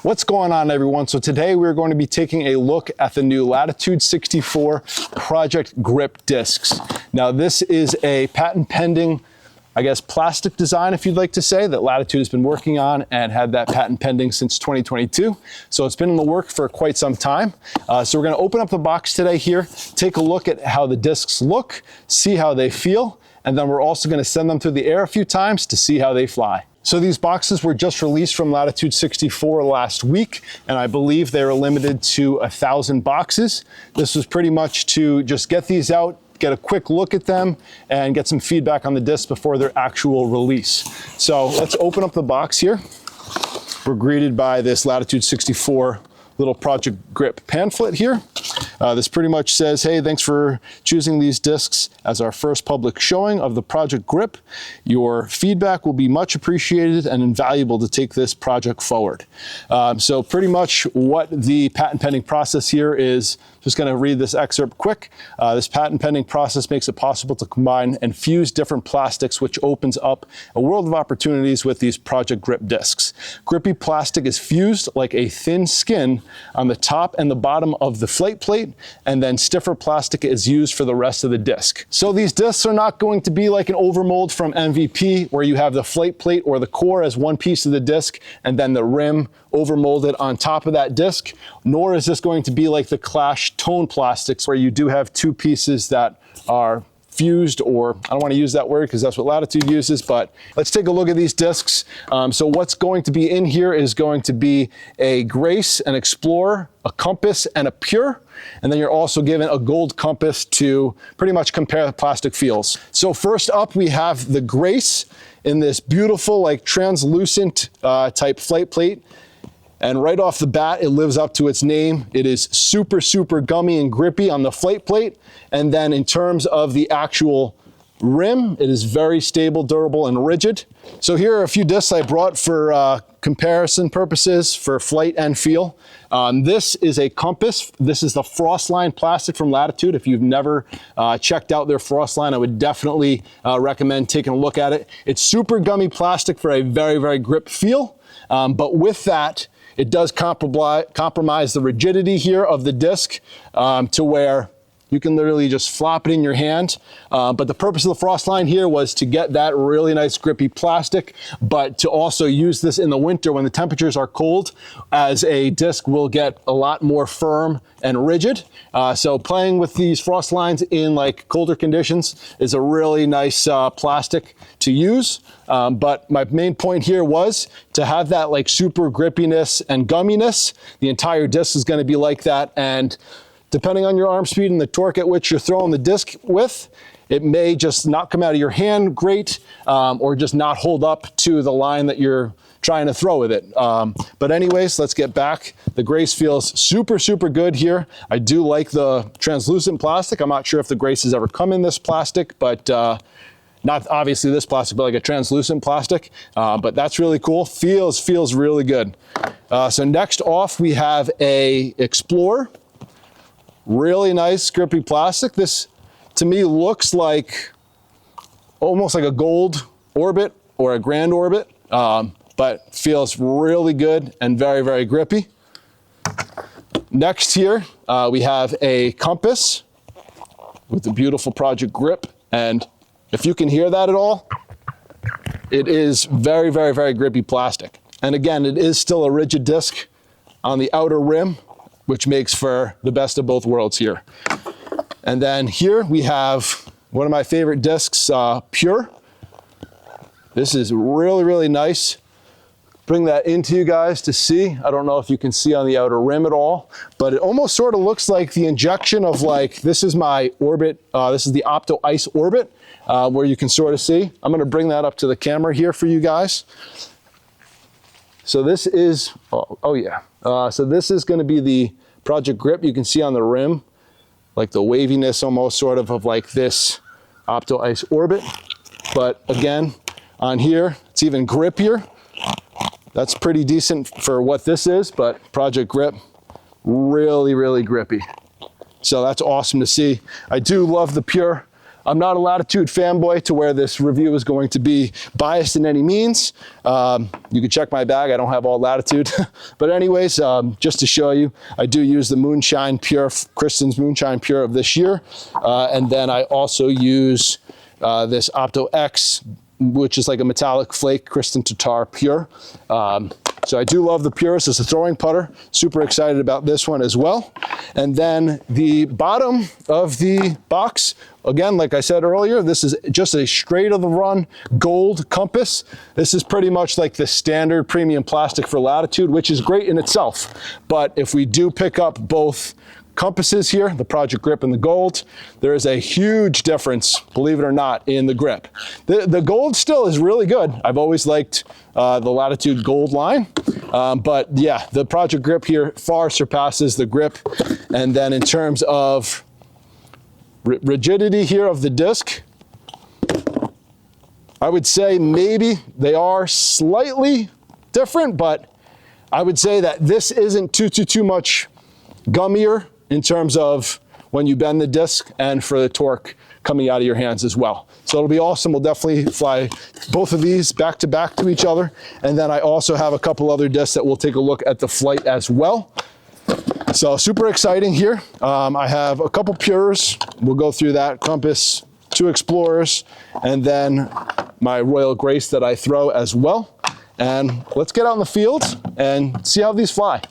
What's going on, everyone? So today we're going to be taking a look at the new Latitude 64 Project Grip discs. Now this is a patent pending, I guess, plastic design, if you'd like to say, that Latitude has been working on and had that patent pending since 2022. So it's been in the work for quite some time. So we're going to open up the box today here, take a look at how the discs look, see how they feel, and then we're also going to send them through the air a few times to see how they fly. So these boxes were just released from Latitude 64 last week, and I believe they were limited to 1,000 boxes. This was pretty much to just get these out, get a quick look at them, and get some feedback on the discs before their actual release. So let's open up the box here. We're greeted by this Latitude 64 little Project Grip pamphlet here. This pretty much says, hey, thanks for choosing these discs as our first public showing of the Project Grip. Your feedback will be much appreciated and invaluable to take this project forward. So pretty much what the patent pending process here is, just going to read this excerpt quick. This patent pending process makes it possible to combine and fuse different plastics, which opens up a world of opportunities with these Project Grip discs. Grippy plastic is fused like a thin skin on the top and the bottom of the flight plate, and then stiffer plastic is used for the rest of the disc. So these discs are not going to be like an overmold from MVP, where you have the flight plate or the core as one piece of the disc and then the rim overmolded on top of that disc, nor is this going to be like the Clash tone plastics, where you do have two pieces that are fused, or I don't want to use that word because that's what Latitude uses, but let's take a look at these discs. So what's going to be in here is going to be a Grace, an Explorer, a Compass, and a Pure. And then you're also given a gold compass to pretty much compare the plastic feels. So first up, we have the Grace in this beautiful, like translucent type flight plate. And right off the bat, it lives up to its name. It is super, super gummy and grippy on the flight plate. And then in terms of the actual rim, it is very stable, durable, and rigid. So here are a few discs I brought for comparison purposes for flight and feel. This is a Compass. This is the Frostline plastic from Latitude. If you've never checked out their Frostline, I would definitely recommend taking a look at it. It's super gummy plastic for a very, very grip feel. But with that, it does compromise the rigidity here of the disc to where you can literally just flop it in your hand. But the purpose of the Frostline here was to get that really nice grippy plastic, but to also use this in the winter when the temperatures are cold, as a disc will get a lot more firm and rigid. So playing with these Frostlines in like colder conditions is a really nice plastic to use. But my main point here was to have that like super grippiness and gumminess. The entire disc is going to be like that, and depending on your arm speed and the torque at which you're throwing the disc with, it may just not come out of your hand great, or just not hold up to the line that you're trying to throw with it. But anyways, let's get back. The Grace feels super, super good here. I do like the translucent plastic. I'm not sure if the Grace has ever come in this plastic, but not obviously this plastic, but like a translucent plastic. But that's really cool. Feels really good. So next off, we have a Explorer. Really nice grippy plastic. This to me looks like almost like a gold Orbit or a Grand Orbit, but feels really good and very, very grippy. Next here, we have a Compass with the beautiful Project Grip. And if you can hear that at all, it is very, very, very grippy plastic. And again, it is still a rigid disc on the outer rim, which makes for the best of both worlds here. And then here we have one of my favorite discs, Pure. This is really, really nice. Bring that into you guys to see. I don't know if you can see on the outer rim at all, but it almost sort of looks like the injection of like, this is my Orbit, this is the Opto Ice Orbit, where you can sort of see. I'm gonna bring that up to the camera here for you guys. So this is, so this is going to be the Project Grip. You can see on the rim, like the waviness almost sort of like this Opto Ice Orbit. But again, on here, it's even grippier. That's pretty decent for what this is, but Project Grip, really, really grippy. So that's awesome to see. I do love the Pure. I'm not a Latitude fanboy to where this review is going to be biased in any means. You can check my bag. I don't have all Latitude. But anyways, just to show you, I do use the Moonshine Pure, Kristen's Moonshine Pure of this year. And then I also use this Opto X, which is like a metallic flake Kristen Tatar Pure. So I do love the Purist as a throwing putter. Super excited about this one as well. And then the bottom of the box, again, like I said earlier, this is just a straight of the run gold compass. This is pretty much like the standard premium plastic for Latitude, which is great in itself. But if we do pick up both compasses here, the Project Grip and the gold, there is a huge difference, believe it or not, in the grip. The gold still is really good. I've always liked the Latitude gold line, but yeah, the Project Grip here far surpasses the grip. And then in terms of rigidity here of the disc, I would say maybe they are slightly different, but I would say that this isn't too much gummier in terms of when you bend the disc and for the torque coming out of your hands as well. So it'll be awesome. We'll definitely fly both of these back to each other. And then I also have a couple other discs that we'll take a look at the flight as well. So super exciting here. I have a couple Pures. We'll go through that. Compass, 2 Explorers, and then my Royal Grace that I throw as well. And let's get out in the field and see how these fly.